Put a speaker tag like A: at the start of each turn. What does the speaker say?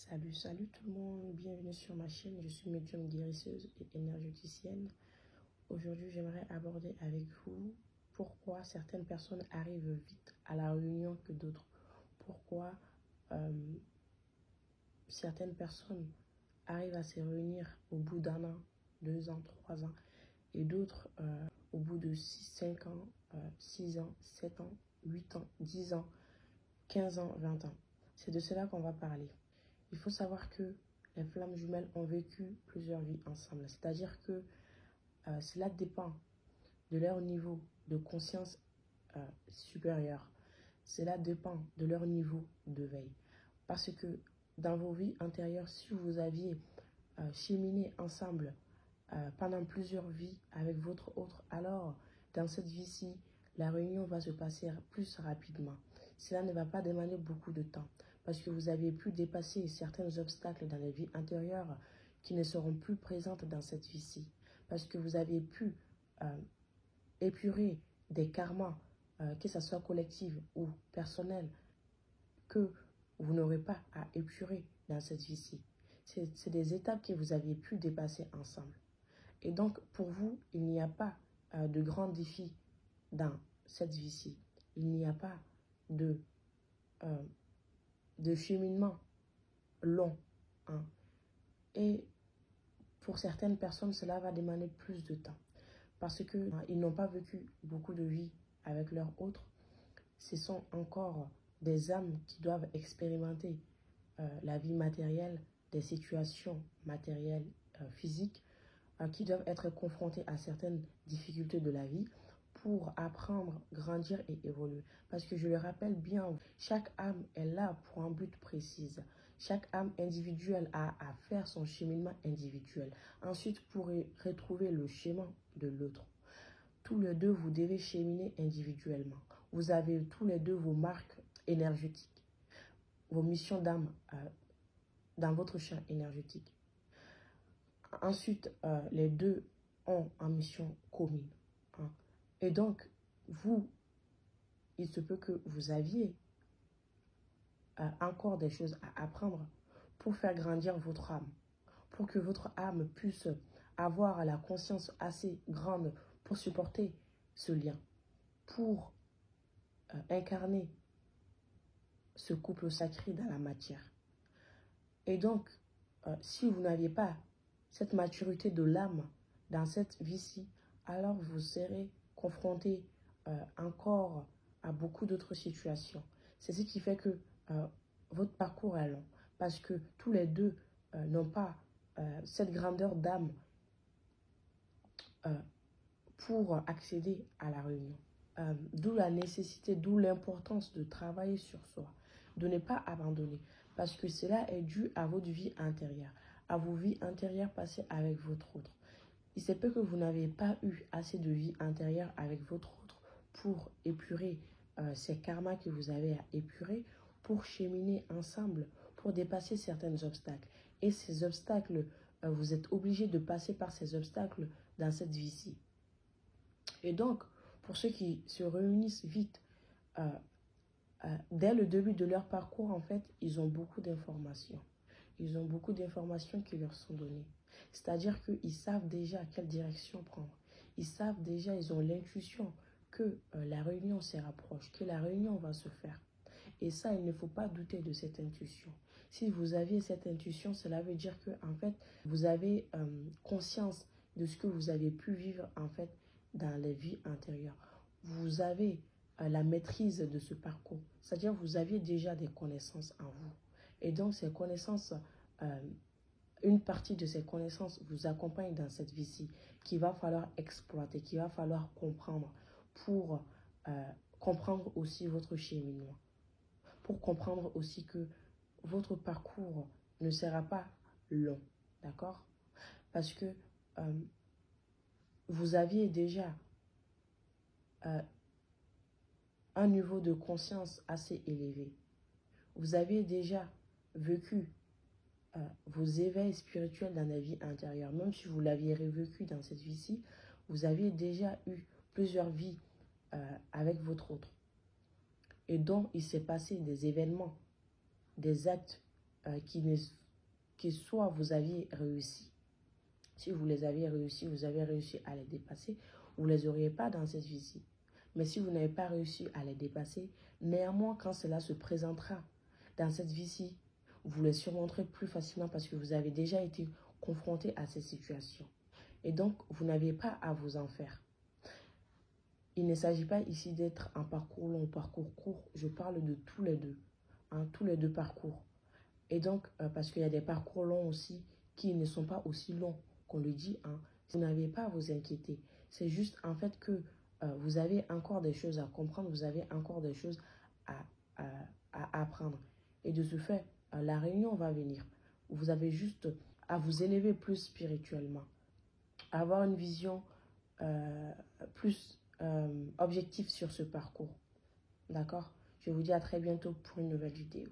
A: Salut tout le monde, bienvenue sur ma chaîne, je suis médium guérisseuse et énergéticienne. Aujourd'hui, j'aimerais aborder avec vous pourquoi certaines personnes arrivent vite à la réunion que d'autres. Pourquoi certaines personnes arrivent à se réunir au bout d'1 an, 2 ans, 3 ans, et d'autres au bout de 5 ans, 6 ans, 7 ans, 8 ans, 10 ans, 15 ans, 20 ans. C'est de cela qu'on va parler. Il faut savoir que les flammes jumelles ont vécu plusieurs vies ensemble. C'est-à-dire que cela dépend de leur niveau de conscience supérieure. Cela dépend de leur niveau de veille. Parce que dans vos vies antérieures, si vous aviez cheminé ensemble pendant plusieurs vies avec votre autre, alors dans cette vie-ci, la réunion va se passer plus rapidement. Cela ne va pas demander beaucoup de temps parce que vous avez pu dépasser certains obstacles dans les vies antérieures qui ne seront plus présentes dans cette vie-ci. Parce que vous avez pu épurer des karmas, que ce soit collectif ou personnel, que vous n'aurez pas à épurer dans cette vie-ci. C'est des étapes que vous avez pu dépasser ensemble. Et donc, pour vous, il n'y a pas de grands défis dans cette vie-ci. Il n'y a pas de cheminement long. Hein. Et pour certaines personnes, cela va demander plus de temps. Parce qu'ils n'ont pas vécu beaucoup de vie avec leur autre. Ce sont encore des âmes qui doivent expérimenter la vie matérielle, des situations matérielles, physiques, qui doivent être confrontés à certaines difficultés de la vie pour apprendre, grandir et évoluer. Parce que je le rappelle bien, chaque âme est là pour un but précis. Chaque âme individuelle a à faire son cheminement individuel. Ensuite, pour retrouver le chemin de l'autre. Tous les deux, vous devez cheminer individuellement. Vous avez tous les deux vos marques énergétiques, vos missions d'âme dans votre champ énergétique. Ensuite, les deux ont une mission commune. Hein. Et donc, vous, il se peut que vous aviez encore des choses à apprendre pour faire grandir votre âme. Pour que votre âme puisse avoir la conscience assez grande pour supporter ce lien. Pour incarner ce couple sacré dans la matière. Et donc, si vous n'aviez pas cette maturité de l'âme dans cette vie-ci, alors vous serez confronté encore à beaucoup d'autres situations. C'est ce qui fait que votre parcours est long. Parce que tous les deux n'ont pas cette grandeur d'âme pour accéder à la réunion. D'où la nécessité, d'où l'importance de travailler sur soi, de ne pas abandonner. Parce que cela est dû à votre vie intérieure, à vos vies intérieures passées avec votre autre. Il se peut que vous n'avez pas eu assez de vie intérieure avec votre autre pour épurer ces karmas que vous avez à épurer, pour cheminer ensemble, pour dépasser certains obstacles. Et ces obstacles, vous êtes obligé de passer par ces obstacles dans cette vie-ci. Et donc, pour ceux qui se réunissent vite, dès le début de leur parcours, en fait, ils ont beaucoup d'informations. Ils ont beaucoup d'informations qui leur sont données. C'est-à-dire qu'ils savent déjà quelle direction prendre. Ils savent déjà, ils ont l'intuition que la réunion se rapproche, que la réunion va se faire. Et ça, il ne faut pas douter de cette intuition. Si vous aviez cette intuition, cela veut dire que, en fait, vous avez conscience de ce que vous avez pu vivre, en fait, dans les vies antérieures. Vous avez la maîtrise de ce parcours. C'est-à-dire que vous aviez déjà des connaissances en vous. Et donc, ces connaissances, une partie de ces connaissances vous accompagne dans cette vie-ci qu'il va falloir exploiter, qu'il va falloir comprendre pour comprendre aussi votre cheminement. Pour comprendre aussi que votre parcours ne sera pas long. D'accord? Parce que vous aviez déjà un niveau de conscience assez élevé. Vous aviez déjà vécu vos éveils spirituels dans la vie intérieure. Même si vous l'aviez revécu dans cette vie-ci, vous aviez déjà eu plusieurs vies avec votre autre. Et donc, il s'est passé des événements, des actes qui soit vous aviez réussi. Si vous les aviez réussi, vous avez réussi à les dépasser, vous ne les auriez pas dans cette vie-ci. Mais si vous n'avez pas réussi à les dépasser, néanmoins, quand cela se présentera dans cette vie-ci, vous les surmonterez plus facilement parce que vous avez déjà été confronté à ces situations. Et donc, vous n'avez pas à vous en faire. Il ne s'agit pas ici d'être un parcours long ou parcours court. Je parle de tous les deux. Tous les deux parcours. Et donc, parce qu'il y a des parcours longs aussi qui ne sont pas aussi longs qu'on le dit. Vous n'avez pas à vous inquiéter. C'est juste en fait que vous avez encore des choses à comprendre. Vous avez encore des choses à apprendre. Et de ce fait, la réunion va venir. Vous avez juste à vous élever plus spirituellement. À avoir une vision plus objective sur ce parcours. D'accord? Je vous dis à très bientôt pour une nouvelle vidéo.